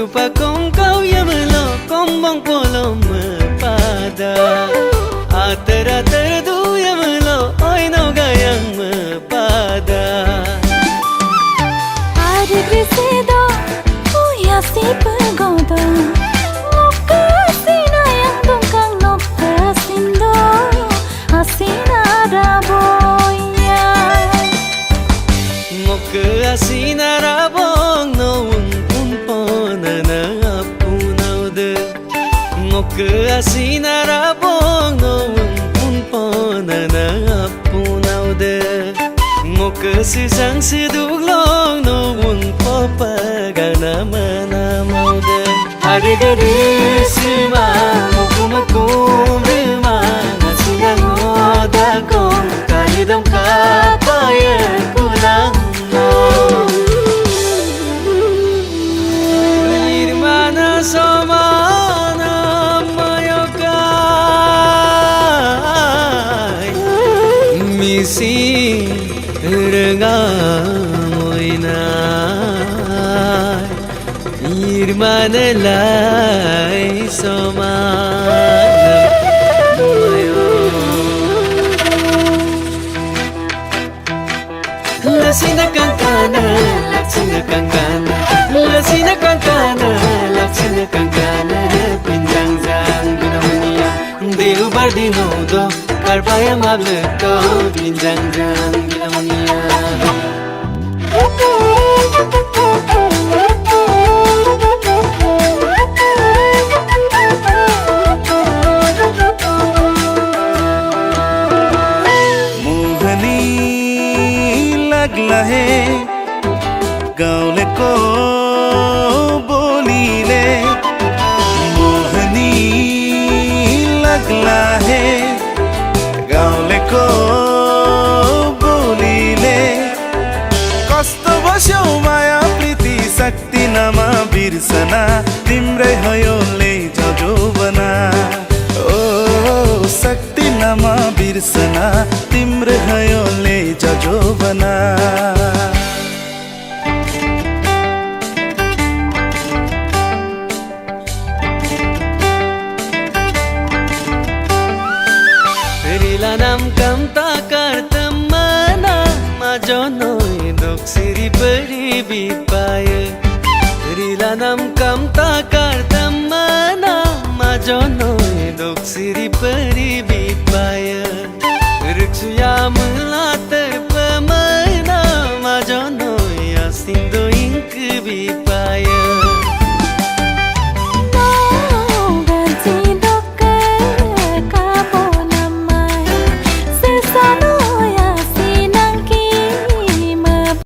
pa kong kau yamlo kombong polom pada atara terdu yamlo oi no gayang pada Are grisido uya si pagodo nokka sina yang dongkang nokka sindo asina raboya ngokka asina rabong no unpona na apunaude ngokka asina rabong no unpona na apunaude ngokka sisang siduglong no unpopagana manamaude hari gari sima mukumakum rima nasina ngoda kong kalidam kapaya kulang Irmana somana mayokai misi rengamoina Irmana lai somana Lasina kankana, laksina kankana, lasina kankana, laksina kankana, pinjang jang ginamania, deu bardino do, karpaya mableko, pinjang jang ginamania. लगला है गाँव को बोलीले मोहनी लगला है गाँव को बोलीले कष्ट बस्यो माया प्रीति शक्ति नमा बिर्सना तिम्रै हयोले जजोबना ओ शक्ति नमा बिर्सना तिम्रै हयोले जजोबना Rilanam kam takar temana majonoi dok siri beri bipaya Rilanam kam takar temana majonoi dok siri beri bipaya